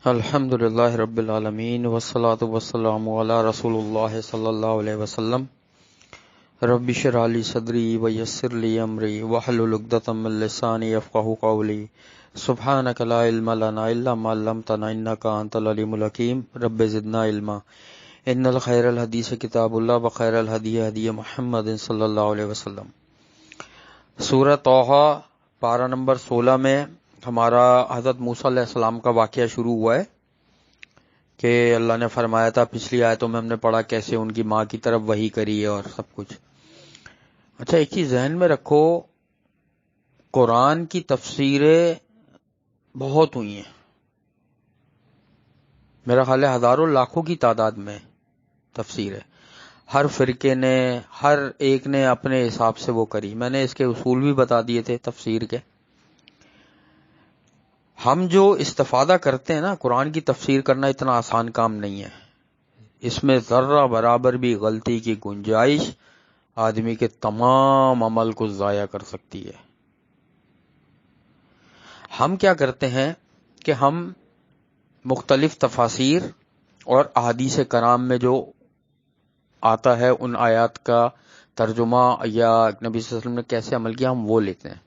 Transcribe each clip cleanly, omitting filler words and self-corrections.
الحمدللہ رب العالمین والصلاة والسلام علی رسول اللہ صلی اللہ علیہ وسلم۔ رب اشرح لی صدری ویسر لی امری واحلل عقدۃ من لسانی یفقہوا قولی۔ سبحانک لا علم لنا الا ما علمتنا انک انت العلیم الحکیم۔ رب زدنا علما۔ ان الخیر الحدیث کتاب اللہ وخیر الہدی ہدی محمد صلی اللہ علیہ وسلم۔ سورہ طٰہٰ پارہ نمبر 16 میں ہمارا حضرت موسیٰ علیہ السلام کا واقعہ شروع ہوا ہے کہ اللہ نے فرمایا تھا، پچھلی آیتوں میں ہم نے پڑھا کیسے ان کی ماں کی طرف وحی کری ہے اور سب کچھ۔ اچھا، ایک چیز ذہن میں رکھو، قرآن کی تفسیریں بہت ہوئی ہیں، میرا خیال ہے ہزاروں لاکھوں کی تعداد میں تفسیر ہے۔ ہر فرقے نے، ہر ایک نے اپنے حساب سے وہ کری۔ میں نے اس کے اصول بھی بتا دیے تھے تفسیر کے۔ ہم جو استفادہ کرتے ہیں نا، قرآن کی تفسیر کرنا اتنا آسان کام نہیں ہے۔ اس میں ذرہ برابر بھی غلطی کی گنجائش آدمی کے تمام عمل کو ضائع کر سکتی ہے۔ ہم کیا کرتے ہیں کہ ہم مختلف تفاسیر اور احادیث کرام میں جو آتا ہے ان آیات کا ترجمہ یا نبی صلی اللہ علیہ وسلم نے کیسے عمل کیا، ہم وہ لیتے ہیں،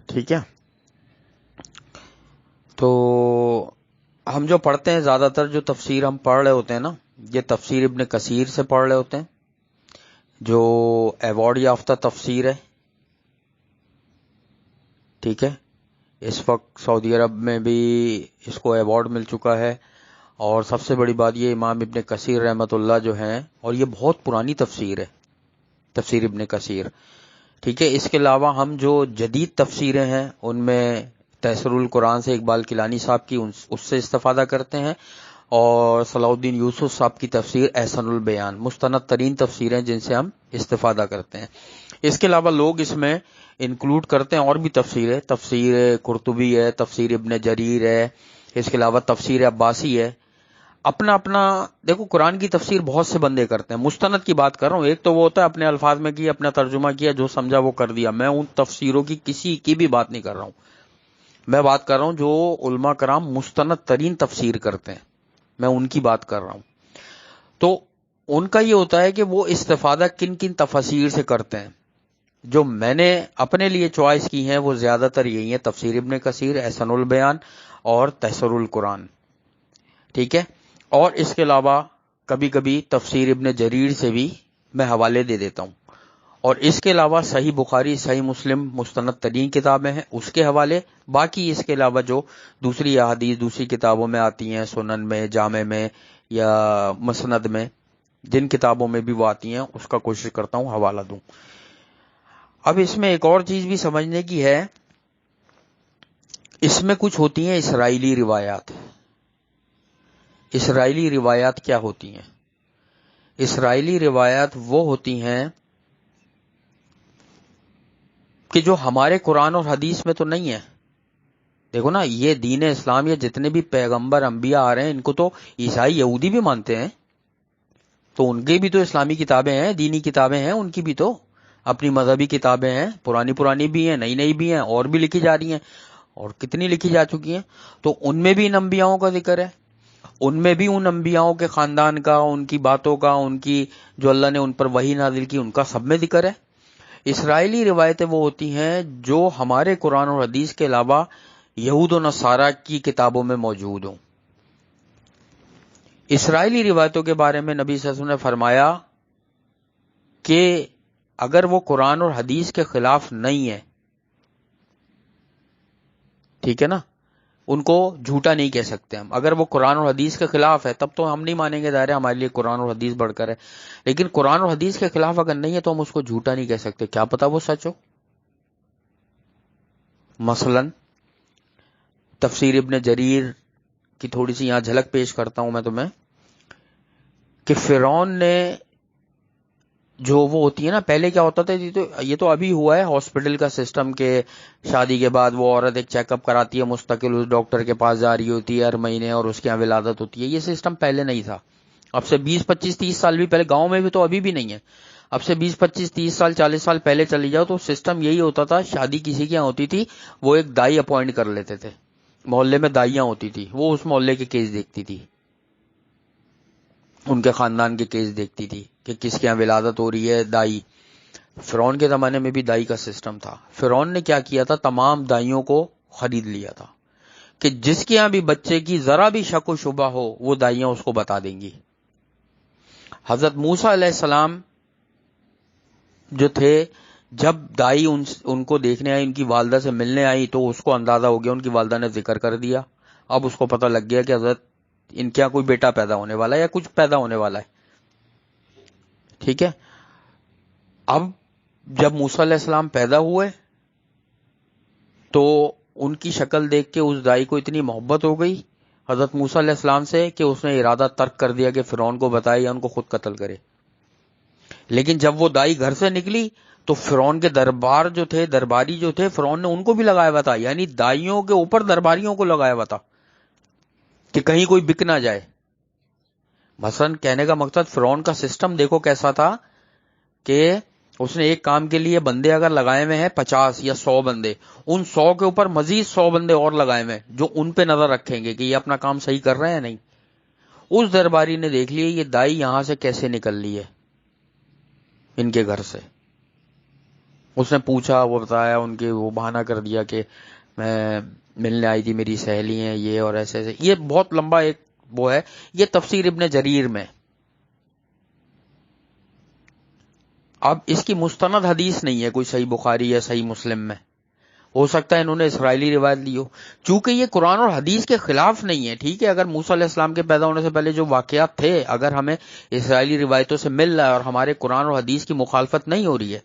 ٹھیک ہے؟ تو ہم جو پڑھتے ہیں، زیادہ تر جو تفسیر ہم پڑھ رہے ہوتے ہیں نا، یہ تفسیر ابن کثیر سے پڑھ رہے ہوتے ہیں، جو ایوارڈ یافتہ تفسیر ہے، ٹھیک ہے؟ اس وقت سعودی عرب میں بھی اس کو ایوارڈ مل چکا ہے۔ اور سب سے بڑی بات یہ، امام ابن کثیر رحمۃ اللہ جو ہیں، اور یہ بہت پرانی تفسیر ہے، تفسیر ابن کثیر، ٹھیک ہے؟ اس کے علاوہ ہم جو جدید تفسیریں ہیں ان میں تیسر القرآن سے اقبال کیلانی صاحب کی، اس سے استفادہ کرتے ہیں، اور صلاح الدین یوسف صاحب کی تفسیر احسن البیان، مستند ترین تفسیریں جن سے ہم استفادہ کرتے ہیں۔ اس کے علاوہ لوگ اس میں انکلوڈ کرتے ہیں اور بھی تفسیریں، تفسیر قرطبی ہے، تفسیر ابن جریر ہے، اس کے علاوہ تفسیر عباسی ہے۔ اپنا اپنا دیکھو، قرآن کی تفسیر بہت سے بندے کرتے ہیں۔ مستند کی بات کر رہا ہوں، ایک تو وہ ہوتا ہے اپنے الفاظ میں کیا، اپنا ترجمہ کیا، جو سمجھا وہ کر دیا۔ میں ان تفسیروں کی کسی کی بھی بات نہیں کر رہا ہوں، میں بات کر رہا ہوں جو علماء کرام مستند ترین تفسیر کرتے ہیں، میں ان کی بات کر رہا ہوں۔ تو ان کا یہ ہوتا ہے کہ وہ استفادہ کن کن تفاسیر سے کرتے ہیں۔ جو میں نے اپنے لیے چوائس کی ہیں وہ زیادہ تر یہی ہیں، تفسیر ابن کثیر، احسن البیان اور تیسر القرآن، ٹھیک ہے؟ اور اس کے علاوہ کبھی کبھی تفسیر ابن جریر سے بھی میں حوالے دے دیتا ہوں، اور اس کے علاوہ صحیح بخاری، صحیح مسلم مستند ترین کتابیں ہیں، اس کے حوالے۔ باقی اس کے علاوہ جو دوسری احادیث دوسری کتابوں میں آتی ہیں، سنن میں، جامع میں یا مسند میں، جن کتابوں میں بھی وہ آتی ہیں، اس کا کوشش کرتا ہوں حوالہ دوں۔ اب اس میں ایک اور چیز بھی سمجھنے کی ہے، اس میں کچھ ہوتی ہیں اسرائیلی روایات۔ اسرائیلی روایات کیا ہوتی ہیں؟ اسرائیلی روایات وہ ہوتی ہیں کہ جو ہمارے قرآن اور حدیث میں تو نہیں ہے۔ دیکھو نا، یہ دین اسلام، یہ جتنے بھی پیغمبر انبیاء آ رہے ہیں، ان کو تو عیسائی یہودی بھی مانتے ہیں، تو ان کی بھی تو اسلامی کتابیں ہیں، دینی کتابیں ہیں، ان کی بھی تو اپنی مذہبی کتابیں ہیں، پرانی بھی ہیں، نئی بھی ہیں، اور بھی لکھی جا رہی ہیں، اور کتنی لکھی جا چکی ہیں۔ تو ان میں بھی ان انبیاؤں کا ذکر ہے، ان میں بھی ان انبیاؤں کے خاندان کا، ان کی باتوں کا، ان کی جو اللہ نے ان پر وحی نازل کی، ان کا سب میں ذکر ہے۔ اسرائیلی روایتیں وہ ہوتی ہیں جو ہمارے قرآن اور حدیث کے علاوہ یہود و نصارہ کی کتابوں میں موجود ہوں۔ اسرائیلی روایتوں کے بارے میں نبی صلی اللہ علیہ وسلم نے فرمایا کہ اگر وہ قرآن اور حدیث کے خلاف نہیں ہے، ٹھیک ہے نا، ان کو جھوٹا نہیں کہہ سکتے ہم۔ اگر وہ قرآن اور حدیث کے خلاف ہے تب تو ہم نہیں مانیں گے، ظاہر ہے ہمارے لیے قرآن اور حدیث بڑھ کر ہے۔ لیکن قرآن اور حدیث کے خلاف اگر نہیں ہے تو ہم اس کو جھوٹا نہیں کہہ سکتے، کیا پتا وہ سچ ہو۔ مثلا تفسیر ابن جریر کی تھوڑی سی یہاں جھلک پیش کرتا ہوں میں تمہیں، کہ فرعون نے جو وہ ہوتی ہے نا، پہلے کیا ہوتا تھا، یہ تو ابھی ہوا ہے ہاسپٹل کا سسٹم، کہ شادی کے بعد وہ عورت ایک چیک اپ کراتی ہے مستقل، اس ڈاکٹر کے پاس جا رہی ہوتی ہے ہر مہینے، اور اس کی یہاں ولادت ہوتی ہے۔ یہ سسٹم پہلے نہیں تھا، اب سے 20 25 30 سال بھی پہلے، گاؤں میں بھی تو ابھی بھی نہیں ہے، اب سے 20 25 30 سال 40 سال پہلے چلی جاؤ تو سسٹم یہی ہوتا تھا۔ شادی کسی کے یہاں ہوتی تھی، وہ ایک دائی اپوائنٹ کر لیتے تھے، محلے میں دائیاں ہوتی تھی، وہ اس محلے کے کیس دیکھتی تھی، ان کے خاندان کے کیس دیکھتی تھی کہ کس کے یہاں ولادت ہو رہی ہے، دائی۔ فرعون کے زمانے میں بھی دائی کا سسٹم تھا۔ فرعون نے کیا کیا تھا، تمام دائیوں کو خرید لیا تھا کہ جس کے یہاں بھی بچے کی ذرا بھی شک و شبہ ہو وہ دائیاں اس کو بتا دیں گی۔ حضرت موسیٰ علیہ السلام جو تھے، جب دائی ان کو دیکھنے آئی، ان کی والدہ سے ملنے آئی، تو اس کو اندازہ ہو گیا، ان کی والدہ نے ذکر کر دیا، اب اس کو پتہ لگ گیا کہ حضرت ان کے یہاں کوئی بیٹا پیدا ہونے والا ہے یا کچھ پیدا ہونے والا ہے۔ ٹھیک ہے، اب جب موسیٰ علیہ السلام پیدا ہوئے تو ان کی شکل دیکھ کے اس دائی کو اتنی محبت ہو گئی حضرت موسیٰ علیہ السلام سے کہ اس نے ارادہ ترک کر دیا کہ فرعون کو بتائے یا ان کو خود قتل کرے۔ لیکن جب وہ دائی گھر سے نکلی تو فرعون کے درباری جو تھے، فرعون نے ان کو بھی لگایا ہوا تھا، یعنی دائیوں کے اوپر درباریوں کو لگایا ہوا تھا کہ کہیں کوئی بک نہ جائے۔ مثلا کہنے کا مقصد فرعون کا سسٹم دیکھو کیسا تھا کہ اس نے ایک کام کے لیے بندے اگر لگائے ہوئے ہیں 50 یا 100 بندے، ان 100 کے اوپر مزید 100 بندے اور لگائے ہوئے ہیں جو ان پہ نظر رکھیں گے کہ یہ اپنا کام صحیح کر رہے ہیں نہیں۔ اس درباری نے دیکھ لیے یہ دائی یہاں سے کیسے نکل لی ہے ان کے گھر سے، اس نے پوچھا، وہ بتایا، ان کے وہ بہانہ کر دیا کہ میں ملنے آئی تھی، میری سہیلی ہیں یہ، اور ایسے ایسے۔ یہ بہت لمبا ایک وہ ہے، یہ تفسیر ابن جریر میں۔ اب اس کی مستند حدیث نہیں ہے کوئی صحیح بخاری یا صحیح مسلم میں، ہو سکتا ہے انہوں نے اسرائیلی روایت لی ہو، چونکہ یہ قرآن اور حدیث کے خلاف نہیں ہے۔ ٹھیک ہے، اگر موسیٰ علیہ السلام کے پیدا ہونے سے پہلے جو واقعات تھے اگر ہمیں اسرائیلی روایتوں سے مل رہا ہے اور ہمارے قرآن اور حدیث کی مخالفت نہیں ہو رہی ہے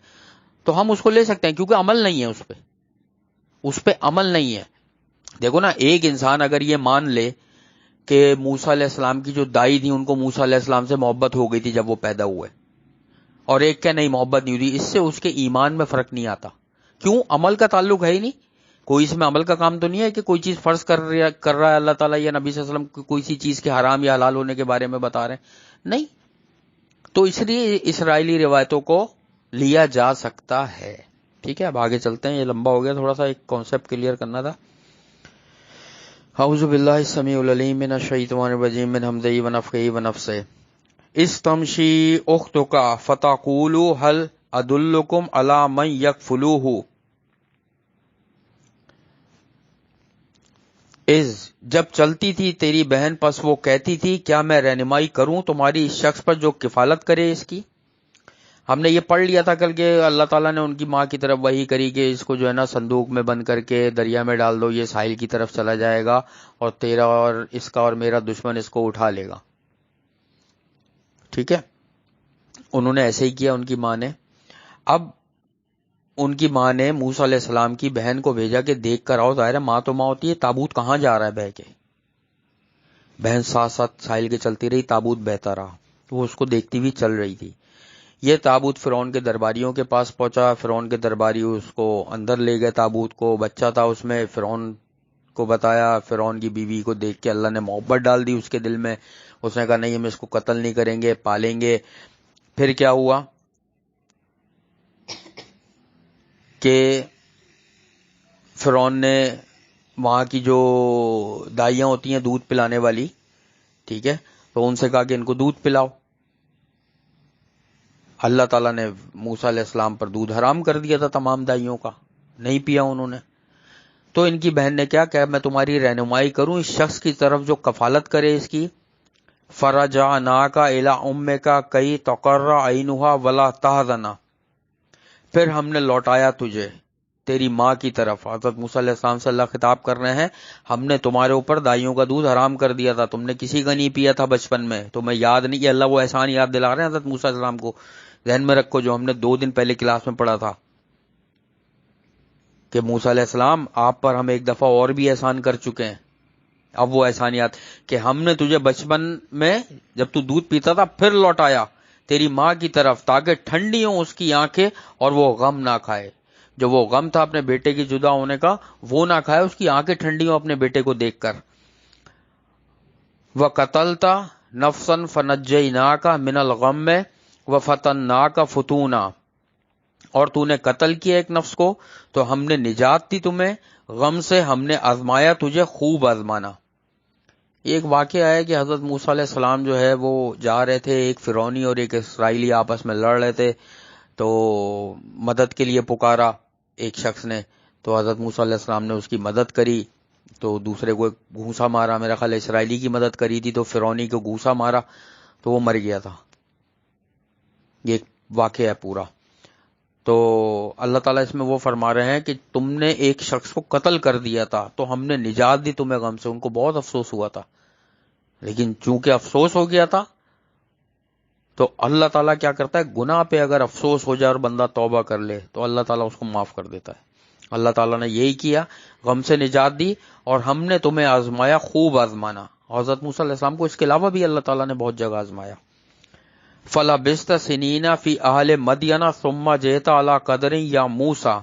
تو ہم اس کو لے سکتے ہیں، کیونکہ عمل نہیں ہے اس پہ عمل نہیں ہے۔ دیکھو نا، ایک انسان اگر یہ مان لے کہ موسیٰ علیہ السلام کی جو دائی تھی ان کو موسیٰ علیہ السلام سے محبت ہو گئی تھی جب وہ پیدا ہوئے، اور ایک کہ نہیں محبت نہیں ہوئی، اس سے اس کے ایمان میں فرق نہیں آتا۔ کیوں؟ عمل کا تعلق ہے ہی نہیں، کوئی اس میں عمل کا کام تو نہیں ہے کہ کوئی چیز فرض کر رہا ہے اللہ تعالیٰ یا نبی صلی اللہ علیہ وسلم کوئی سی چیز کے حرام یا حلال ہونے کے بارے میں بتا رہے ہیں، نہیں۔ تو اس لیے اسرائیلی روایتوں کو لیا جا سکتا ہے۔ ٹھیک ہے، اب آگے چلتے ہیں، یہ لمبا ہو گیا، تھوڑا سا ایک کانسیپٹ کلیئر کرنا تھا۔ اعوذ باللہ السمیع العلیم من الشیطان الرجیم من حمزہ ونفخہ ونفثہ۔ استمشی اختک فتقول هل ادلکم علی من یکفلوہ۔ جب چلتی تھی تیری بہن پس وہ کہتی تھی کیا میں رہنمائی کروں تمہاری اس شخص پر جو کفالت کرے اس کی۔ ہم نے یہ پڑھ لیا تھا کل کہ اللہ تعالیٰ نے ان کی ماں کی طرف وحی کری کہ اس کو جو ہے نا صندوق میں بند کر کے دریا میں ڈال دو، یہ ساحل کی طرف چلا جائے گا اور تیرا اور اس کا اور میرا دشمن اس کو اٹھا لے گا۔ ٹھیک ہے، انہوں نے ایسے ہی کیا ان کی ماں نے۔ اب ان کی ماں نے موسیٰ علیہ السلام کی بہن کو بھیجا کہ دیکھ کر آؤ، ظاہر ہے ماں تو ماں ہوتی ہے، تابوت کہاں جا رہا ہے بہ کے۔ بہن ساتھ ساتھ ساحل کے چلتی رہی، تابوت بہتا رہا، وہ اس کو دیکھتی ہوئی چل رہی تھی۔ یہ تابوت فرعون کے درباریوں کے پاس پہنچا، فرعون کے درباری اس کو اندر لے گئے، تابوت کو، بچہ تھا اس میں، فرعون کو بتایا، فرعون کی بیوی کو دیکھ کے اللہ نے محبت ڈال دی اس کے دل میں، اس نے کہا نہیں ہم اس کو قتل نہیں کریں گے، پالیں گے۔ پھر کیا ہوا کہ فرعون نے وہاں کی جو دائیاں ہوتی ہیں دودھ پلانے والی، ٹھیک ہے، تو ان سے کہا کہ ان کو دودھ پلاؤ۔ اللہ تعالیٰ نے موسیٰ علیہ السلام پر دودھ حرام کر دیا تھا تمام دائیوں کا، نہیں پیا انہوں نے۔ تو ان کی بہن نے کیا کہ میں تمہاری رہنمائی کروں اس شخص کی طرف جو کفالت کرے اس کی۔ فرجعناک الی امک کی تقر عینھا ولا تحزن، پھر ہم نے لوٹایا تجھے تیری ماں کی طرف۔ حضرت موسیٰ علیہ السلام سے اللہ خطاب کر رہے ہیں، ہم نے تمہارے اوپر دائیوں کا دودھ حرام کر دیا تھا، تم نے کسی کا نہیں پیا تھا بچپن میں، تمہیں یاد نہیں کہ اللہ وہ احسان یاد دلا رہے ہیں حضرت موسیٰ علیہ السلام کو، ذہن میں رکھو جو ہم نے 2 دن پہلے کلاس میں پڑھا تھا کہ موسیٰ علیہ السلام آپ پر ہم ایک دفعہ اور بھی احسان کر چکے ہیں، اب وہ احسانیات کہ ہم نے تجھے بچپن میں جب تو دودھ پیتا تھا پھر لوٹایا تیری ماں کی طرف تاکہ ٹھنڈی ہوں اس کی آنکھیں اور وہ غم نہ کھائے، جو وہ غم تھا اپنے بیٹے کی جدا ہونے کا وہ نہ کھائے، اس کی آنکھیں ٹھنڈی ہوں اپنے بیٹے کو دیکھ کر۔ وَقَتَلْتَ نَفْسًا فَنَجَّيْنَاكَ مِنَ الْغَمِّ وَفَتَنَّاكَ فُتُونًا، اور تو نے قتل کیا ایک نفس کو تو ہم نے نجات دی تمہیں، غم سے ہم نے آزمایا تجھے خوب آزمانا۔ یہ ایک واقعہ ہے کہ حضرت موسیٰ علیہ السلام جو ہے وہ جا رہے تھے، ایک فرعونی اور ایک اسرائیلی آپس میں لڑ رہے تھے، تو مدد کے لیے پکارا ایک شخص نے، تو حضرت موسیٰ علیہ السلام نے اس کی مدد کری، تو دوسرے کو ایک گھوسا مارا، میرا خیال اسرائیلی کی مدد کری تھی تو فرعونی کو گھوسا مارا تو وہ مر گیا تھا۔ یہ ایک واقعہ ہے پورا۔ تو اللہ تعالیٰ اس میں وہ فرما رہے ہیں کہ تم نے ایک شخص کو قتل کر دیا تھا تو ہم نے نجات دی تمہیں غم سے۔ ان کو بہت افسوس ہوا تھا، لیکن چونکہ افسوس ہو گیا تھا تو اللہ تعالیٰ کیا کرتا ہے، گناہ پہ اگر افسوس ہو جائے اور بندہ توبہ کر لے تو اللہ تعالیٰ اس کو معاف کر دیتا ہے۔ اللہ تعالیٰ نے یہی کیا، غم سے نجات دی اور ہم نے تمہیں آزمایا خوب آزمانا۔ حضرت موسیٰ علیہ السلام کو اس کے علاوہ بھی اللہ تعالیٰ نے بہت جگہ آزمایا۔ فَلَبِثْتَ سِنِينَ فِي أَهْلِ مَدْيَنَ ثُمَّ جِئْتَ عَلَىٰ قَدْرٍ يَا موسیٰ،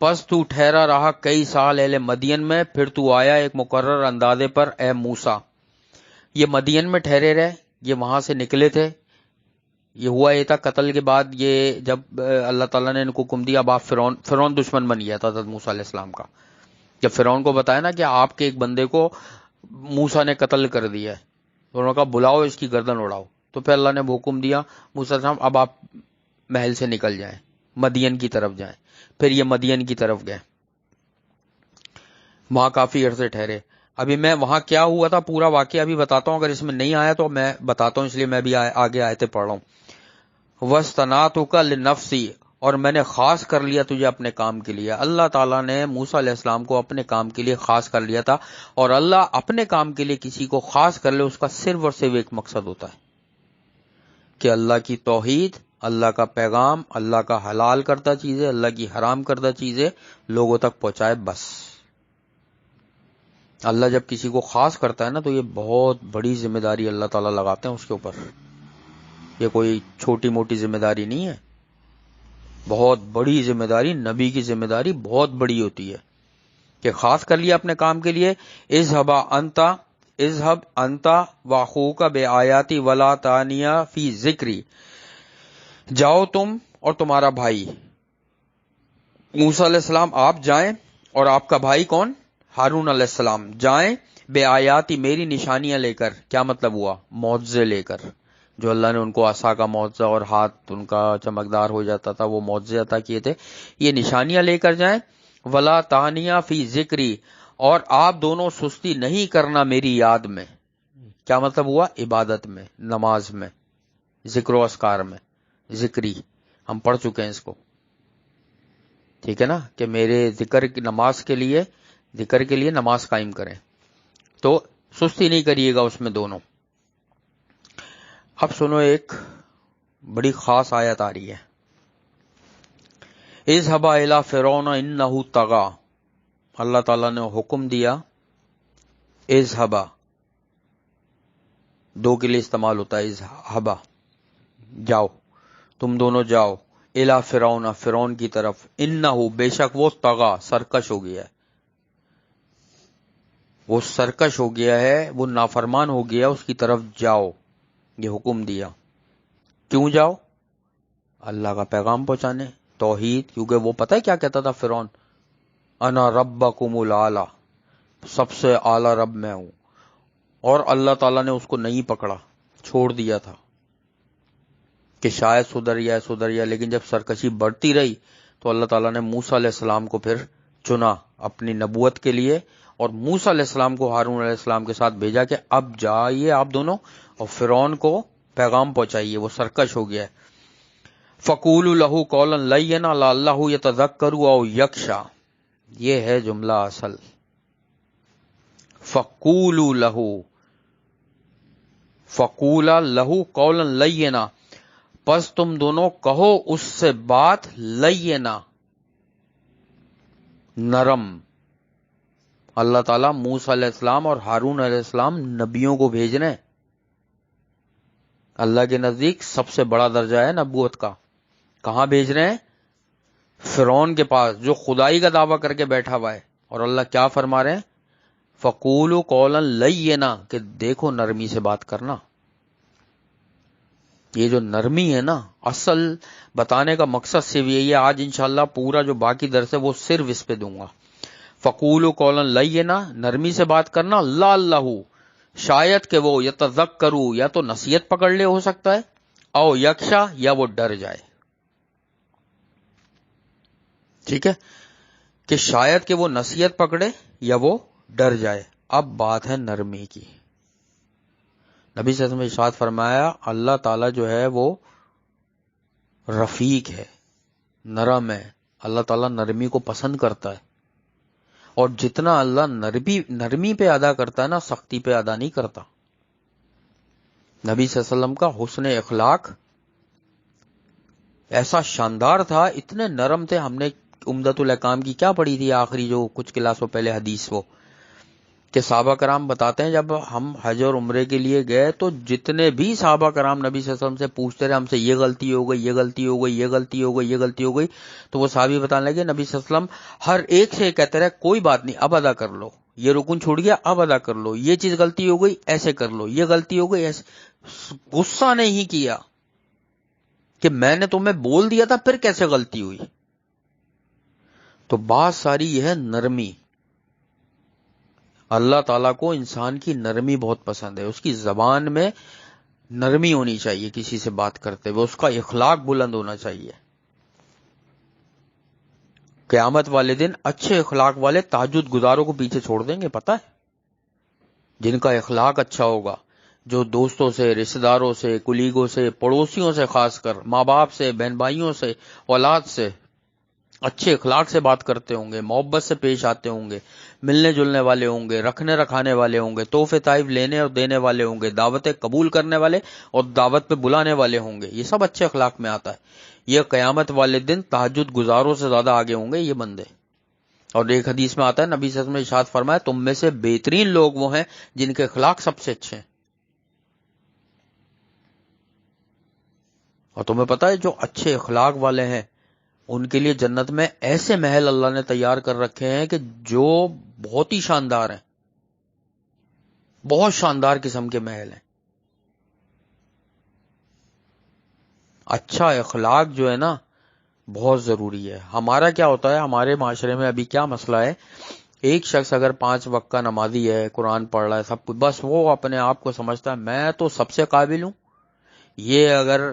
پس تو ٹھہرا رہا کئی سال اہل مدین میں، پھر تو آیا ایک مقرر اندازے پر اے موسیٰ۔ یہ مدین میں ٹھہرے رہے، یہ وہاں سے نکلے تھے، یہ ہوا یہ تھا قتل کے بعد، یہ جب اللہ تعالیٰ نے ان کو حکم دیا، اب آپ فرعون دشمن بن گیا تھا حضرت موسیٰ علیہ السلام کا۔ جب فرعون کو بتایا نا کہ آپ کے ایک بندے کو موسیٰ نے قتل کر دیا ہے، تو انہوں نے کہا بلاؤ اس کی گردن اڑاؤ، تو پھر اللہ نے حکم دیا موسیٰ علیہ السلام اب آپ محل سے نکل جائیں، مدین کی طرف جائیں۔ پھر یہ مدین کی طرف گئے، وہاں کافی عرصے ٹھہرے۔ ابھی میں وہاں کیا ہوا تھا پورا واقعہ ابھی بتاتا ہوں، اگر اس میں نہیں آیا تو میں بتاتا ہوں، اس لیے میں بھی آگے آیتیں پڑھ رہا ہوں۔ وَاسْتَنَعْتُكَ لِنَفْسِي، اور میں نے خاص کر لیا تجھے اپنے کام کے لیے۔ اللہ تعالیٰ نے موسیٰ علیہ السلام کو اپنے کام کے لیے خاص کر لیا تھا، اور اللہ اپنے کام کے لیے کسی کو خاص کر لے اس کا صرف اور صرف ایک مقصد ہوتا ہے کہ اللہ کی توحید، اللہ کا پیغام، اللہ کا حلال کردہ چیزیں، اللہ کی حرام کردہ چیزیں لوگوں تک پہنچائے، بس۔ اللہ جب کسی کو خاص کرتا ہے نا تو یہ بہت بڑی ذمہ داری اللہ تعالیٰ لگاتے ہیں اس کے اوپر، یہ کوئی چھوٹی موٹی ذمہ داری نہیں ہے، بہت بڑی ذمہ داری، نبی کی ذمہ داری بہت بڑی ہوتی ہے کہ خاص کر لیا اپنے کام کے لیے۔ اذهب انت واخوک بآیاتی ولا تانیا فی ذکری، جاؤ تم اور تمہارا بھائی موسیٰ علیہ السلام آپ جائیں، اور آپ کا بھائی کون، ہارون علیہ السلام جائیں، بے آیاتی میری نشانیاں لے کر۔ کیا مطلب ہوا، معجزے لے کر، جو اللہ نے ان کو عصا کا معجزہ اور ہاتھ ان کا چمکدار ہو جاتا تھا وہ معجزے عطا کیے تھے، یہ نشانیاں لے کر جائیں۔ ولا تانیہ فی ذکری، اور آپ دونوں سستی نہیں کرنا میری یاد میں۔ کیا مطلب ہوا، عبادت میں، نماز میں، ذکر و اذکار میں، ذکری ہم پڑھ چکے ہیں اس کو، ٹھیک ہے نا، کہ میرے ذکر کی نماز کے لیے، ذکر کے لیے نماز قائم کریں، تو سستی نہیں کریے گا اس میں دونوں۔ اب سنو، ایک بڑی خاص آیت آ رہی ہے، اذهب الى فرعون انه طغى، اللہ تعالیٰ نے حکم دیا، اذهب دو کے لیے استعمال ہوتا ہے، اذهب جاؤ، تم دونوں جاؤ، الى فرعون فرعون کی طرف، انه بے شک وہ طغى سرکش ہو گیا ہے، وہ سرکش ہو گیا ہے، وہ نافرمان ہو گیا، اس کی طرف جاؤ، یہ حکم دیا۔ کیوں جاؤ، اللہ کا پیغام پہنچانے، توحید، کیونکہ وہ پتہ ہے کیا کہتا تھا فرعون، انا ربکم الاعلی، سب سے اعلی رب میں ہوں، اور اللہ تعالیٰ نے اس کو نہیں پکڑا، چھوڑ دیا تھا کہ شاید سدھر جائے، لیکن جب سرکشی بڑھتی رہی تو اللہ تعالیٰ نے موسیٰ علیہ السلام کو پھر چنا اپنی نبوت کے لیے، اور موسیٰ علیہ السلام کو ہارون علیہ السلام کے ساتھ بھیجا کہ اب جائیے آپ دونوں اور فرعون کو پیغام پہنچائیے، وہ سرکش ہو گیا ہے۔ فَقُولُوا لَهُ قَوْلًا لَيِّنًا لَعَلَّهُ يَتَذَكَّرُ أَوْ يَخْشَىٰ، یہ ہے جملہ اصل، فَقُولُوا لَهُ، فَقُولَا لَهُ قَوْلًا لَيِّنًا، پس تم دونوں کہو اس سے بات، لینا نرم۔ اللہ تعالیٰ موسیٰ علیہ السلام اور ہارون علیہ السلام نبیوں کو بھیج رہے ہیں، اللہ کے نزدیک سب سے بڑا درجہ ہے نبوت کا، کہاں بھیج رہے ہیں، فرعون کے پاس جو خدائی کا دعویٰ کر کے بیٹھا ہوا ہے، اور اللہ کیا فرما رہے ہیں، فَقُولُوا قَوْلًا لَيِّنًا، کہ دیکھو نرمی سے بات کرنا۔ یہ جو نرمی ہے نا، اصل بتانے کا مقصد صرف یہی ہے. آج انشاءاللہ پورا جو باقی درس ہے وہ صرف اس پہ دوں گا. فقولوا قولا لینا، نرمی سے بات کرنا. لعلہ، شاید کہ وہ یتذکروا، یا تو نصیحت پکڑ لے ہو سکتا ہے، او یکشا، یا وہ ڈر جائے. ٹھیک ہے، کہ شاید کہ وہ نصیحت پکڑے یا وہ ڈر جائے. اب بات ہے نرمی کی. نبی صلی اللہ علیہ وسلم نے ارشاد فرمایا اللہ تعالیٰ جو ہے وہ رفیق ہے، نرم ہے. اللہ تعالیٰ نرمی کو پسند کرتا ہے، اور جتنا اللہ نرمی پہ ادا کرتا ہے نا، سختی پہ ادا نہیں کرتا. نبی صلی اللہ علیہ وسلم کا حسن اخلاق ایسا شاندار تھا، اتنے نرم تھے. ہم نے عمدۃ الاحکام کی کیا پڑھی تھی آخری جو کچھ کلاسوں پہلے حدیث، وہ کہ صحابہ کرام بتاتے ہیں جب ہم حج اور عمرے کے لیے گئے تو جتنے بھی صحابہ کرام نبی صلی اللہ علیہ وسلم سے پوچھتے رہے ہم سے، یہ غلطی ہو گئی، یہ غلطی ہو گئی، یہ غلطی ہو گئی، یہ غلطی ہو گئی، تو وہ صحابی بتانے لگے نبی صلی اللہ علیہ وسلم ہر ایک سے کہتے رہے کوئی بات نہیں، اب ادا کر لو. یہ رکن چھوٹ گیا، اب ادا کر لو. یہ چیز غلطی ہو گئی، ایسے کر لو. یہ غلطی ہو گئی، ایسے. غصہ نہیں کیا کہ میں نے تمہیں بول دیا تھا پھر کیسے غلطی ہوئی. تو بات ساری یہ ہے نرمی. اللہ تعالیٰ کو انسان کی نرمی بہت پسند ہے. اس کی زبان میں نرمی ہونی چاہیے کسی سے بات کرتے ہوئے، اس کا اخلاق بلند ہونا چاہیے. قیامت والے دن اچھے اخلاق والے تہجد گزاروں کو پیچھے چھوڑ دیں گے، پتہ ہے؟ جن کا اخلاق اچھا ہوگا، جو دوستوں سے، رشتہ داروں سے، کلیگوں سے، پڑوسیوں سے، خاص کر ماں باپ سے، بہن بھائیوں سے، اولاد سے اچھے اخلاق سے بات کرتے ہوں گے، محبت سے پیش آتے ہوں گے، ملنے جلنے والے ہوں گے، رکھنے رکھانے والے ہوں گے، تحفے تحائف لینے اور دینے والے ہوں گے، دعوتیں قبول کرنے والے اور دعوت پہ بلانے والے ہوں گے. یہ سب اچھے اخلاق میں آتا ہے. یہ قیامت والے دن تہجد گزاروں سے زیادہ آگے ہوں گے یہ بندے. اور ایک حدیث میں آتا ہے نبی صلی اللہ علیہ وسلم نے ارشاد فرمایا تم میں سے بہترین لوگ وہ ہیں جن کے اخلاق سب سے اچھے ہیں. اور تمہیں پتا ہے جو اچھے اخلاق والے ہیں ان کے لیے جنت میں ایسے محل اللہ نے تیار کر رکھے ہیں کہ جو بہت ہی شاندار ہیں، بہت شاندار قسم کے محل ہیں. اچھا اخلاق جو ہے نا بہت ضروری ہے. ہمارا کیا ہوتا ہے، ہمارے معاشرے میں ابھی کیا مسئلہ ہے، ایک شخص اگر 5 وقت کا نمازی ہے، قرآن پڑھ رہا ہے، سب کچھ، بس وہ اپنے آپ کو سمجھتا ہے میں تو سب سے قابل ہوں. یہ اگر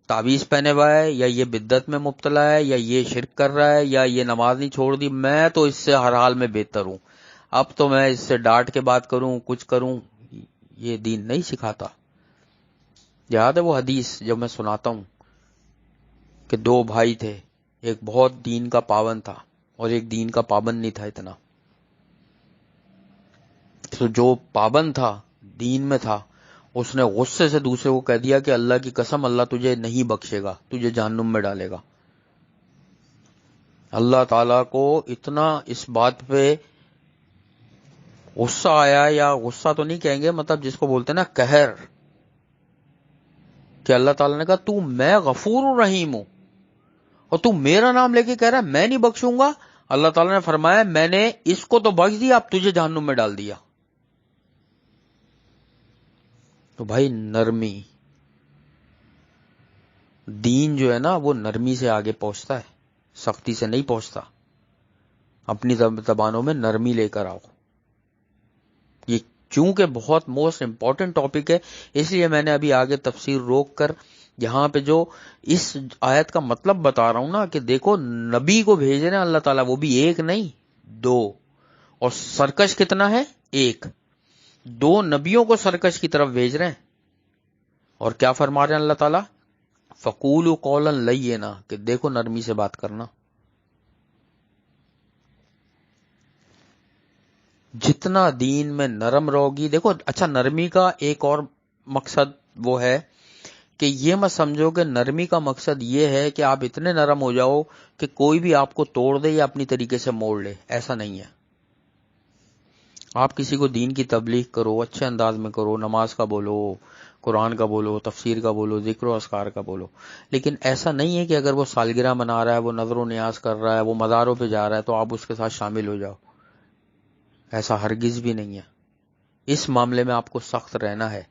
تعویذ پہنے ہوا ہے، یا یہ بدعت میں مبتلا ہے، یا یہ شرک کر رہا ہے، یا یہ نماز نہیں چھوڑ دی، میں تو اس سے ہر حال میں بہتر ہوں. اب تو میں اس سے ڈانٹ کے بات کروں، کچھ کروں. یہ دین نہیں سکھاتا. یاد ہے وہ حدیث جو میں سناتا ہوں کہ 2 بھائی تھے، ایک بہت دین کا پابند تھا اور ایک دین کا پابند نہیں تھا اتنا. تو جو پابند تھا، دین میں تھا، اس نے غصے سے دوسرے کو کہہ دیا کہ اللہ کی قسم اللہ تجھے نہیں بخشے گا، تجھے جہنم میں ڈالے گا. اللہ تعالیٰ کو اتنا اس بات پہ غصہ آیا، یا غصہ تو نہیں کہیں گے، مطلب جس کو بولتے ہیں نا قہر، کہ اللہ تعالیٰ نے کہا تو میں غفور رحیم ہوں اور تو میرا نام لے کے کہہ رہا ہے میں نہیں بخشوں گا. اللہ تعالیٰ نے فرمایا میں نے اس کو تو بخش دیا، اب تجھے جہنم میں ڈال دیا. تو بھائی نرمی، دین جو ہے نا وہ نرمی سے آگے پہنچتا ہے، سختی سے نہیں پہنچتا. اپنی زبانوں میں نرمی لے کر آؤ. یہ چونکہ بہت موسٹ امپورٹنٹ ٹاپک ہے، اس لیے میں نے ابھی آگے تفسیر روک کر یہاں پہ جو اس آیت کا مطلب بتا رہا ہوں نا، کہ دیکھو نبی کو بھیج رہے ہیں اللہ تعالیٰ، وہ بھی ایک نہیں 2، اور سرکش کتنا ہے 1. 2 نبیوں کو سرکش کی طرف بھیج رہے ہیں. اور کیا فرما رہے ہیں اللہ تعالیٰ، فقولوا قولا لینا، کہ دیکھو نرمی سے بات کرنا. جتنا دین میں نرم رہو گی، دیکھو اچھا نرمی کا ایک اور مقصد وہ ہے کہ یہ مت سمجھو کہ نرمی کا مقصد یہ ہے کہ آپ اتنے نرم ہو جاؤ کہ کوئی بھی آپ کو توڑ دے یا اپنی طریقے سے موڑ لے. ایسا نہیں ہے. آپ کسی کو دین کی تبلیغ کرو، اچھے انداز میں کرو، نماز کا بولو، قرآن کا بولو، تفسیر کا بولو، ذکر و اذکار کا بولو، لیکن ایسا نہیں ہے کہ اگر وہ سالگرہ منا رہا ہے، وہ نظر و نیاز کر رہا ہے، وہ مزاروں پہ جا رہا ہے تو آپ اس کے ساتھ شامل ہو جاؤ. ایسا ہرگز بھی نہیں ہے. اس معاملے میں آپ کو سخت رہنا ہے.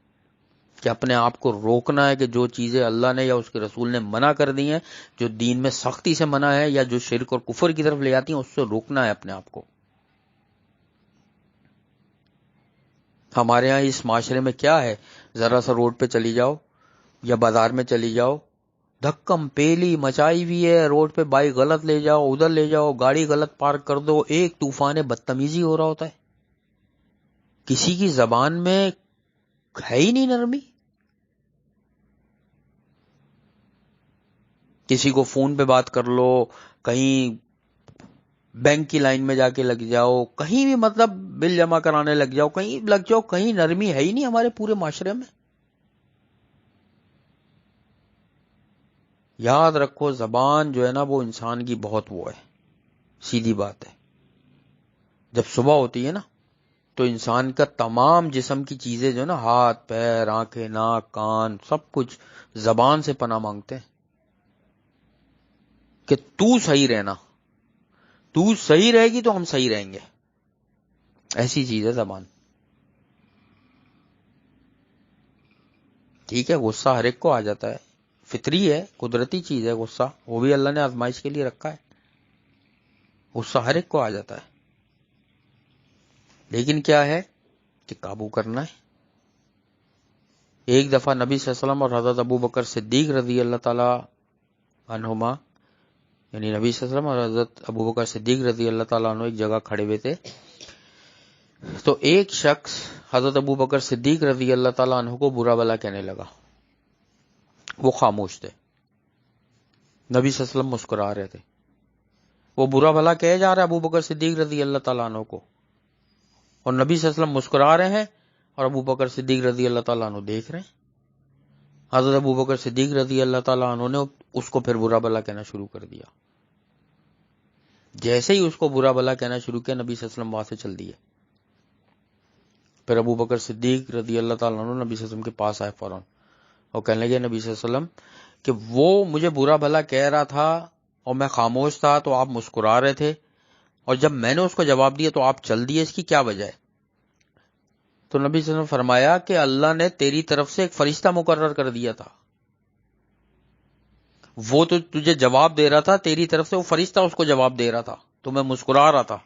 کہ اپنے آپ کو روکنا ہے کہ جو چیزیں اللہ نے یا اس کے رسول نے منع کر دی ہیں، جو دین میں سختی سے منع ہے یا جو شرک اور کفر کی طرف لے جاتی ہیں، اس سے روکنا ہے اپنے آپ کو. ہمارے ہاں اس معاشرے میں کیا ہے، ذرا سا روڈ پہ چلی جاؤ یا بازار میں چلی جاؤ، دھکم پیلی مچائی ہوئی ہے، روڈ پہ بائک غلط لے جاؤ، ادھر لے جاؤ، گاڑی غلط پارک کر دو، ایک طوفان بدتمیزی ہو رہا ہوتا ہے. کسی کی زبان میں ہے ہی نہیں نرمی. کسی کو فون پہ بات کر لو، کہیں بینک کی لائن میں جا کے لگ جاؤ، کہیں بھی مطلب بل جمع کرانے لگ جاؤ، کہیں لگ جاؤ، کہیں نرمی ہے ہی نہیں ہمارے پورے معاشرے میں. یاد رکھو زبان جو ہے نا وہ انسان کی بہت وہ ہے، سیدھی بات ہے. جب صبح ہوتی ہے نا تو انسان کا تمام جسم کی چیزیں جو ہے نا، ہاتھ پیر آنکھیں ناک کان سب کچھ زبان سے پناہ مانگتے ہیں کہ تو صحیح رہنا، تو صحیح رہے گی تو ہم صحیح رہیں گے. ایسی چیز ہے زبان. ٹھیک ہے، غصہ ہر ایک کو آ جاتا ہے، فطری ہے، قدرتی چیز ہے غصہ، وہ بھی اللہ نے آزمائش کے لیے رکھا ہے. غصہ ہر ایک کو آ جاتا ہے، لیکن کیا ہے کہ قابو کرنا ہے. ایک دفعہ نبی صلی اللہ علیہ وسلم اور حضرت ابو بکر صدیق رضی اللہ تعالی عنہما، یعنی نبی صلی اللہ علیہ وسلم اور حضرت ابو بکر صدیق رضی اللہ تعالیٰ عنہ ایک جگہ کھڑے ہوئے تھے. تو ایک شخص حضرت ابو بکر صدیق رضی اللہ تعالیٰ عنہ کو برا بھلا کہنے لگا. وہ خاموش تھے، نبی صلی اللہ علیہ وسلم مسکرا رہے تھے. وہ برا بھلا کہے جا رہا ہے ابو بکر صدیق رضی اللہ تعالیٰ عنہ کو، اور نبی صلی اللہ علیہ وسلم مسکرا رہے ہیں، اور ابو بکر صدیق رضی اللہ تعالیٰ عنہ دیکھ رہے ہیں. حضرت ابو بکر صدیق رضی اللہ تعالیٰ عنہ نے اس کو پھر برا بھلا کہنا شروع کر دیا. جیسے ہی اس کو برا بھلا کہنا شروع کیا، نبی صلی اللہ علیہ وسلم وہاں سے چل دیے. پھر ابو بکر صدیق رضی اللہ تعالیٰ عنہ نبی صلی اللہ علیہ وسلم کے پاس آئے فوراً، اور کہنے لگے نبی صلی اللہ علیہ وسلم کہ وہ مجھے برا بھلا کہہ رہا تھا اور میں خاموش تھا تو آپ مسکرا رہے تھے، اور جب میں نے اس کو جواب دیا تو آپ چل دیے، اس کی کیا وجہ ہے؟ تو نبی صلی اللہ علیہ وسلم نے فرمایا کہ اللہ نے تیری طرف سے ایک فرشتہ مقرر کر دیا تھا، وہ تو تجھے جواب دے رہا تھا، تیری طرف سے وہ فرشتہ اس کو جواب دے رہا تھا، تو میں مسکرا رہا تھا.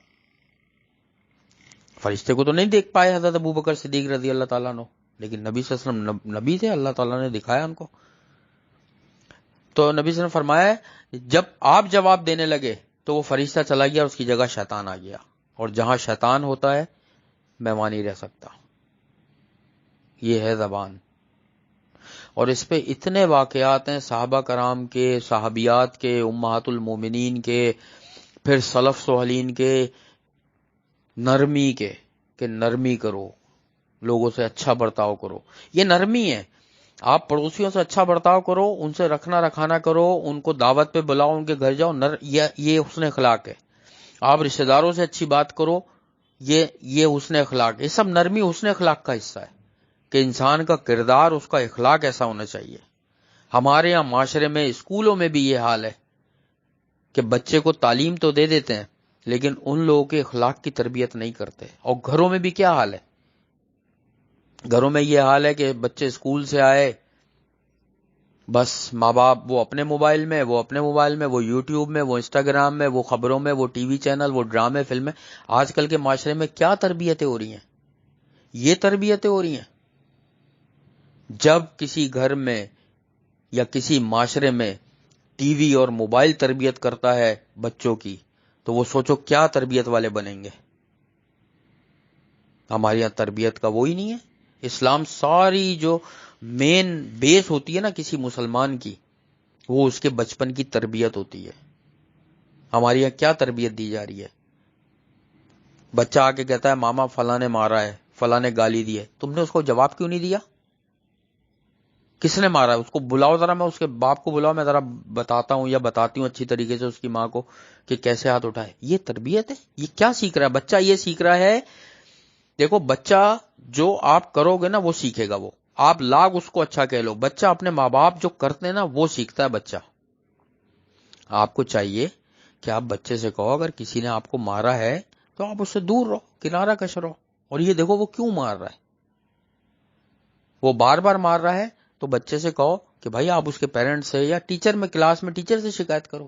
فرشتے کو تو نہیں دیکھ پائے حضرت ابو بکر صدیق رضی اللہ تعالیٰ عنہ، لیکن نبی صلی اللہ علیہ وسلم نبی تھے، اللہ تعالیٰ نے دکھایا ان کو. تو نبی صلی اللہ علیہ وسلم فرمایا جب آپ جواب دینے لگے تو وہ فرشتہ چلا گیا، اور اس کی جگہ شیطان آ گیا، اور جہاں شیطان ہوتا ہے میں وہاں نہیں رہ سکتا. یہ ہے زبان. اور اس پہ اتنے واقعات ہیں صحابہ کرام کے، صحابیات کے، امہات المومنین کے، پھر سلف صالحین کے، نرمی کے، کہ نرمی کرو، لوگوں سے اچھا برتاؤ کرو. یہ نرمی ہے. آپ پڑوسیوں سے اچھا برتاؤ کرو، ان سے رکھنا رکھانا کرو، ان کو دعوت پہ بلاؤ، ان کے گھر جاؤ، یہ حسن اخلاق ہے. آپ رشتہ داروں سے اچھی بات کرو، یہ حسن اخلاق. یہ سب نرمی حسن اخلاق کا حصہ ہے کہ انسان کا کردار، اس کا اخلاق ایسا ہونا چاہیے. ہمارے یہاں معاشرے میں، اسکولوں میں بھی یہ حال ہے کہ بچے کو تعلیم تو دے دیتے ہیں لیکن ان لوگوں کے اخلاق کی تربیت نہیں کرتے. اور گھروں میں بھی کیا حال ہے، گھروں میں یہ حال ہے کہ بچے اسکول سے آئے، بس ماں باپ وہ اپنے موبائل میں، وہ یوٹیوب میں، وہ انسٹاگرام میں، وہ خبروں میں، وہ ٹی وی چینل، وہ ڈرامے فلمیں. آج کل کے معاشرے میں کیا تربیتیں ہو رہی ہیں؟ یہ تربیتیں ہو رہی ہیں. جب کسی گھر میں یا کسی معاشرے میں ٹی وی اور موبائل تربیت کرتا ہے بچوں کی، تو وہ سوچو کیا تربیت والے بنیں گے. ہمارے یہاں تربیت کا وہی نہیں ہے. اسلام ساری جو مین بیس ہوتی ہے نا کسی مسلمان کی، وہ اس کے بچپن کی تربیت ہوتی ہے. ہمارے یہاں کیا تربیت دی جا رہی ہے؟ بچہ آ کے کہتا ہے ماما فلاں نے مارا ہے، فلاں نے گالی دی ہے، تم نے اس کو جواب کیوں نہیں دیا؟ کس نے مارا ہے؟ اس کو بلاؤ ذرا، میں اس کے باپ کو بلاؤ، میں ذرا بتاتا ہوں یا بتاتی ہوں اچھی طریقے سے اس کی ماں کو کہ کیسے ہاتھ اٹھائے. یہ تربیت ہے؟ یہ کیا سیکھ رہا ہے بچہ؟ یہ سیکھ رہا ہے، دیکھو بچہ جو آپ کرو گے نا وہ سیکھے گا. وہ آپ لاگ اس کو اچھا کہہ لو، بچہ اپنے ماں باپ جو کرتے ہیں نا وہ سیکھتا ہے بچہ. آپ کو چاہیے کہ آپ بچے سے کہو اگر کسی نے آپ کو مارا ہے تو آپ اس سے دور رہو، کنارہ کش رہو، اور یہ دیکھو وہ کیوں مار رہا ہے. وہ بار بار مار رہا ہے تو بچے سے کہو کہ بھائی آپ اس کے پیرنٹس سے یا ٹیچر میں کلاس میں ٹیچر سے شکایت کرو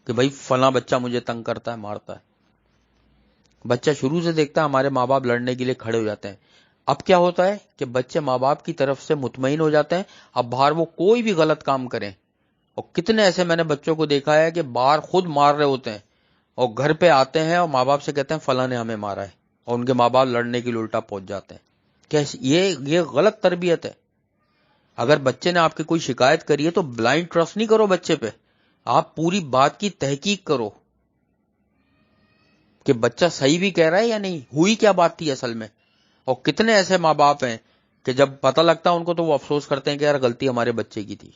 کہ بھائی فلاں بچہ مجھے تنگ کرتا ہے، مارتا ہے۔ بچہ شروع سے دیکھتا ہے ہمارے ماں باپ لڑنے کے لیے کھڑے ہو جاتے ہیں۔ اب کیا ہوتا ہے کہ بچے ماں باپ کی طرف سے مطمئن ہو جاتے ہیں، اب باہر وہ کوئی بھی غلط کام کریں، اور کتنے ایسے میں نے بچوں کو دیکھا ہے کہ باہر خود مار رہے ہوتے ہیں اور گھر پہ آتے ہیں اور ماں باپ سے کہتے ہیں فلاں نے ہمیں مارا ہے، اور ان کے ماں باپ لڑنے کے لیے الٹا پہنچ جاتے ہیں۔ یہ غلط تربیت ہے۔ اگر بچے نے آپ کی کوئی شکایت کری ہے تو بلائنڈ ٹرسٹ نہیں کرو بچے پہ، آپ پوری بات کی تحقیق کرو کہ بچہ صحیح بھی کہہ رہا ہے یا نہیں، ہوئی کیا بات تھی اصل میں۔ اور کتنے ایسے ماں باپ ہیں کہ جب پتہ لگتا ہے ان کو تو وہ افسوس کرتے ہیں کہ یار غلطی ہمارے بچے کی تھی۔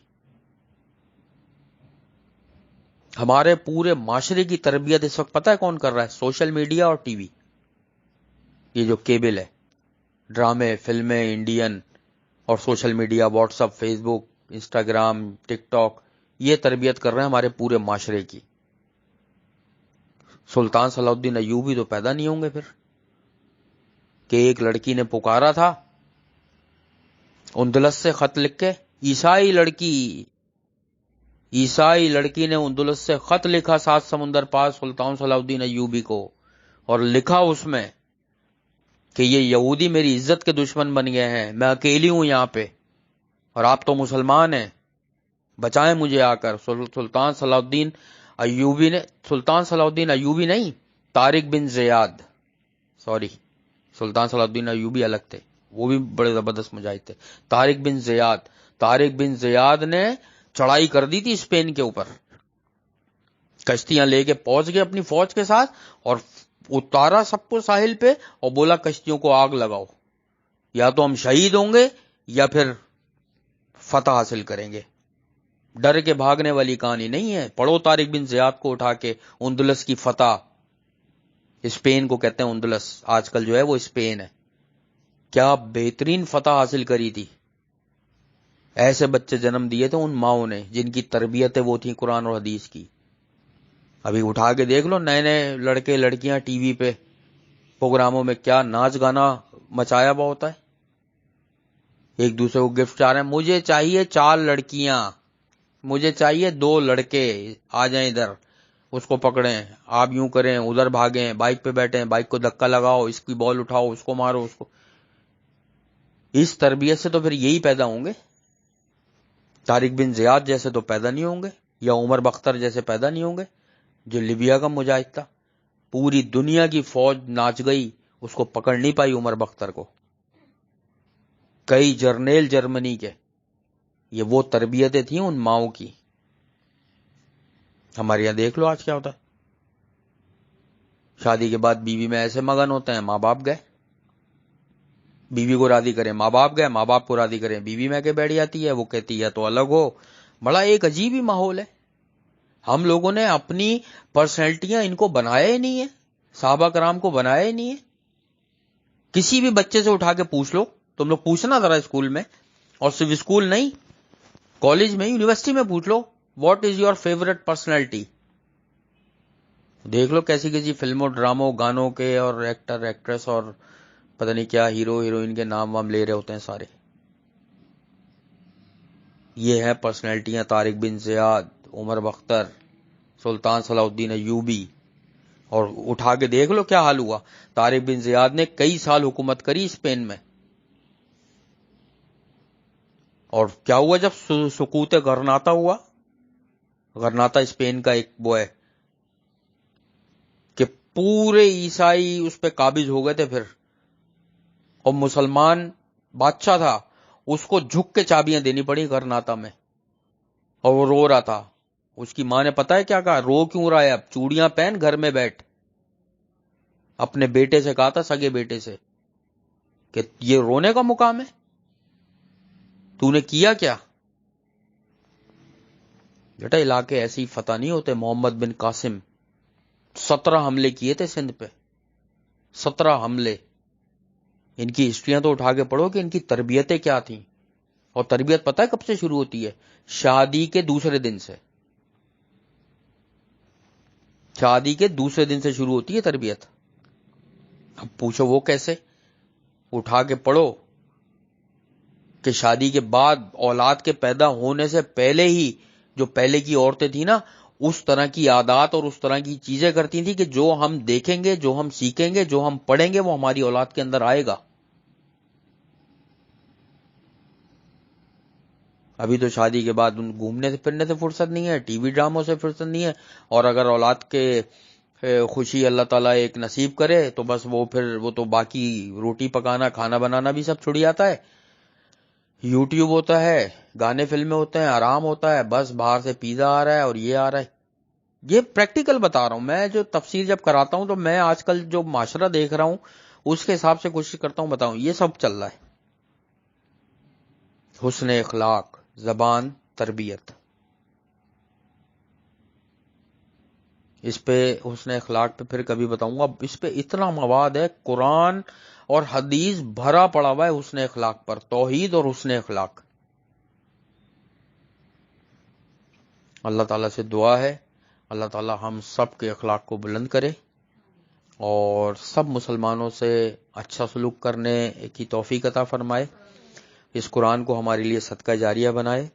ہمارے پورے معاشرے کی تربیت اس وقت پتہ ہے کون کر رہا ہے؟ سوشل میڈیا اور ٹی وی، یہ جو کیبل ہے، ڈرامے، فلمیں، انڈین اور social media, WhatsApp, Facebook, Instagram, TikTok, یہ تربیت کر رہے ہیں ہمارے پورے معاشرے کی۔ سلطان صلاح الدین ایوبی تو پیدا نہیں ہوں گے پھر، کہ ایک لڑکی نے پکارا تھا اندلس سے خط لکھ کے، عیسائی لڑکی نے اندلس سے خط لکھا 7 سمندر پار سلطان صلاح الدین ایوبی کو، اور لکھا اس میں کہ یہ یہودی میری عزت کے دشمن بن گئے ہیں، میں اکیلی ہوں یہاں پہ اور آپ تو مسلمان ہیں، بچائیں مجھے آ کر۔ سلطان صلاح الدین ایوبی نہیں، طارق بن زیاد، سوری، سلطان صلاح الدین ایوبی الگ تھے، وہ بھی بڑے زبردست مجاہد تھے۔ طارق بن زیاد نے چڑھائی کر دی تھی اسپین کے اوپر، کشتیاں لے کے پہنچ گئے اپنی فوج کے ساتھ اور اتارا سب کو ساحل پہ اور بولا کشتیوں کو آگ لگاؤ، یا تو ہم شہید ہوں گے یا پھر فتح حاصل کریں گے۔ ڈر کے بھاگنے والی کہانی نہیں ہے، پڑھو طارق بن زیاد کو اٹھا کے، اندلس کی فتح، اسپین کو کہتے ہیں اندلس، آج کل جو ہے وہ اسپین ہے، کیا بہترین فتح حاصل کری تھی۔ ایسے بچے جنم دیے تھے ان ماؤں نے جن کی تربیتیں وہ تھیں قرآن اور حدیث کی۔ ابھی اٹھا کے دیکھ لو نئے نئے لڑکے لڑکیاں ٹی وی پہ پروگراموں میں کیا ناچ گانا مچایا ہوا ہوتا ہے، ایک دوسرے کو گفٹ چاہ رہے ہیں، مجھے چاہیے 4 لڑکیاں، مجھے چاہیے 2 لڑکے، آ جائیں ادھر، اس کو پکڑیں، آپ یوں کریں، ادھر بھاگیں، بائک پہ بیٹھیں، بائک کو دھکا لگاؤ، اس کی بال اٹھاؤ، اس کو مارو، اس کو۔ اس تربیت سے تو پھر یہی پیدا ہوں گے، طارق بن زیاد جیسے تو پیدا نہیں ہوں گے، یا عمر بختر جیسے پیدا نہیں ہوں گے جو لیبیا کا مجاہد تھا۔ پوری دنیا کی فوج ناچ گئی، اس کو پکڑ نہیں پائی عمر بختر کو، کئی جرنیل جرمنی کے۔ یہ وہ تربیتیں تھیں ان ماؤں کی۔ ہمارے یہاں دیکھ لو آج کیا ہوتا ہے، شادی کے بعد بیوی میں ایسے مگن ہوتے ہیں، ماں باپ گئے، بیوی کو راضی کریں، ماں باپ گئے، ماں باپ کو راضی کریں، بیوی میں کے بیٹھ جاتی ہے، وہ کہتی ہے تو الگ ہو۔ بڑا ایک عجیب ہی ماحول ہے۔ ہم لوگوں نے اپنی پرسنالٹیاں ان کو بنایا ہی نہیں ہے، صحابہ کرام کو بنایا ہی نہیں ہے۔ کسی بھی بچے سے اٹھا کے پوچھ لو، تم لوگ پوچھنا ذرا اسکول میں، اور صرف اسکول نہیں، کالج میں، یونیورسٹی میں پوچھ لو، what is your favourite personality? دیکھ لو کیسی کیسی فلموں، ڈراموں، گانوں کے اور ایکٹر ایکٹریس اور پتہ نہیں کیا ہیرو ہیروئن کے نام وام لے رہے ہوتے ہیں سارے۔ یہ ہیں پرسنالٹیاں، طارق بن زیاد، عمر بختر، سلطان صلاح الدین ایوبی۔ اور اٹھا کے دیکھ لو کیا حال ہوا، طارق بن زیاد نے کئی سال حکومت کری اسپین میں، اور کیا ہوا جب سقوط غرناطہ ہوا، غرناطہ اسپین کا ایک وہ ہے کہ پورے عیسائی اس پہ قابض ہو گئے تھے پھر، اور مسلمان بادشاہ تھا، اس کو جھک کے چابیاں دینی پڑی غرناطہ میں، اور وہ رو رہا تھا۔ اس کی ماں نے پتا ہے کیا کہا، رو کیوں رہا ہے، اب چوڑیاں پہن گھر میں بیٹھ۔ اپنے بیٹے سے کہا تھا، سگے بیٹے سے، کہ یہ رونے کا مقام ہے، تو نے کیا کیا؟ بیٹا علاقے ایسے ہی فتح نہیں ہوتے۔ محمد بن قاسم 17 حملے کیے تھے سندھ پہ، 17 حملے۔ ان کی ہسٹریاں تو اٹھا کے پڑھو کہ ان کی تربیتیں کیا تھیں۔ اور تربیت پتہ ہے کب سے شروع ہوتی ہے؟ شادی کے دوسرے دن سے، شادی کے دوسرے دن سے شروع ہوتی ہے تربیت۔ اب پوچھو وہ کیسے؟ اٹھا کے پڑھو کہ شادی کے بعد اولاد کے پیدا ہونے سے پہلے ہی جو پہلے کی عورتیں تھیں نا، اس طرح کی عادات اور اس طرح کی چیزیں کرتی تھیں کہ جو ہم دیکھیں گے، جو ہم سیکھیں گے، جو ہم پڑھیں گے، وہ ہماری اولاد کے اندر آئے گا۔ ابھی تو شادی کے بعد ان گھومنے سے پھرنے سے فرصت نہیں ہے، ٹی وی ڈراموں سے فرصت نہیں ہے، اور اگر اولاد کے خوشی اللہ تعالیٰ ایک نصیب کرے تو بس وہ تو باقی روٹی پکانا، کھانا بنانا بھی سب چھڑ جاتا ہے، یوٹیوب ہوتا ہے، گانے فلمیں ہوتے ہیں، آرام ہوتا ہے، بس باہر سے پیزا آ رہا ہے اور یہ آ رہا ہے۔ یہ پریکٹیکل بتا رہا ہوں میں، جو تفسیر جب کراتا ہوں تو میں آج کل جو معاشرہ دیکھ رہا ہوں اس کے حساب سے کوشش کرتا ہوں بتاؤں، یہ سب چل رہا ہے۔ حسن اخلاق، زبان، تربیت، اس پہ حسن اخلاق پہ پھر کبھی بتاؤں گا، اس پہ اتنا مواد ہے، قرآن اور حدیث بھرا پڑا ہوا ہے حسن اخلاق پر، توحید اور حسن اخلاق۔ اللہ تعالیٰ سے دعا ہے اللہ تعالیٰ ہم سب کے اخلاق کو بلند کرے اور سب مسلمانوں سے اچھا سلوک کرنے کی توفیق عطا فرمائے، اس قرآن کو ہمارے لیے صدقہ جاریہ بنائے،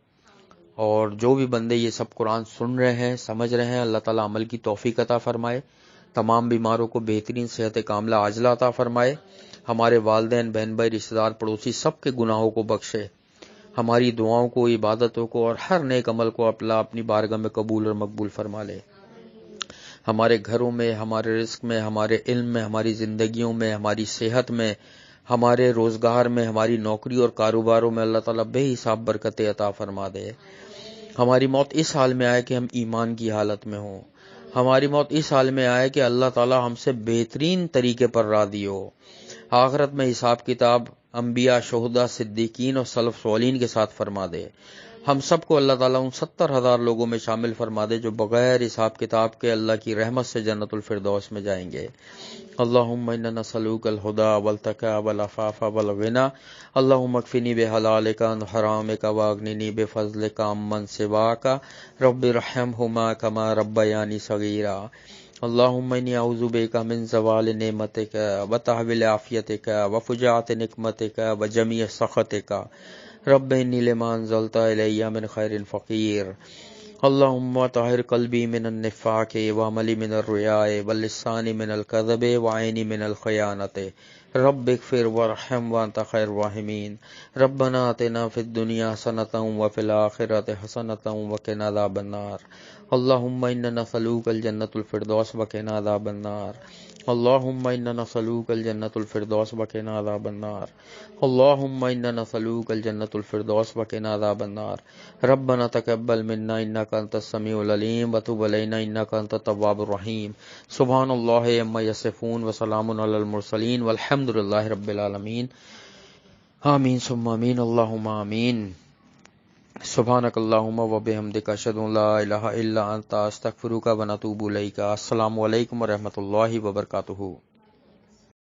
اور جو بھی بندے یہ سب قرآن سن رہے ہیں، سمجھ رہے ہیں، اللہ تعالیٰ عمل کی توفیق عطا فرمائے، تمام بیماروں کو بہترین صحت کاملہ عاجلہ عطا فرمائے، ہمارے والدین، بہن بھائی، رشتہ دار، پڑوسی سب کے گناہوں کو بخشے، ہماری دعاؤں کو، عبادتوں کو اور ہر نیک عمل کو اللہ اپنی بارگاہ میں قبول اور مقبول فرما لے، ہمارے گھروں میں، ہمارے رزق میں، ہمارے علم میں، ہماری زندگیوں میں، ہماری صحت میں، ہمارے روزگار میں، ہماری نوکری اور کاروباروں میں اللہ تعالیٰ بے حساب برکتیں عطا فرما دے، ہماری موت اس حال میں آئے کہ ہم ایمان کی حالت میں ہوں، ہماری موت اس حال میں آئے کہ اللہ تعالیٰ ہم سے بہترین طریقے پر راضی ہو، آخرت میں حساب کتاب انبیاء، شہداء، صدیقین اور سلف صالحین کے ساتھ فرما دے، ہم سب کو اللہ تعالیٰ ان 70,000 لوگوں میں شامل فرما دے جو بغیر حساب کتاب کے اللہ کی رحمت سے جنت الفردوس میں جائیں گے۔ اللہم انا نسألوک الہدی والتقی والعفاف والغنی، اللہم اکفنی بحلالک عن حرامک واغننی بفضلک عمن سواک، رب ارحمہما کما ربیانی صغیرا، اللہم انی اعوذ بک من زوال نعمتک وتحویل عافیتک وفجاعت نقمتک وجمیع سخطک، رب انی لما انزلت الی من خیر فقیر، اللہم طہر قلبی من النفاق وعملی من الریاء واللسان من الکذب وعینی من الخیانت، رب اغفر وارحم وانت خیر الراحمین، ربنا آتنا فی الدنیا حسنۃ وفی الآخرۃ حسنۃ وقنا عذاب النار، اللہم انا نسألوک الجنۃ الفردوس وقنا عذاب النار، اللہم انا نسألوک الجنۃ الفردوس وقنا عذاب النار، اللہم انا نسألوک الجنۃ الفردوس وقنا عذاب النار، ربنا تقبل منا انک انت السمیع العلیم وتب علینا انک انت التواب الرحیم، سبحان اللہ عما یصفون وسلام علی المرسلین والحمد للہ رب العالمین، آمین ثم آمین، اللہم آمین، سبحانک اللہم وبحمدک، اشہد ان لا الہ الا انت، استغفرک ونتوب الیک۔ السلام علیکم ورحمۃ اللہ وبرکاتہ۔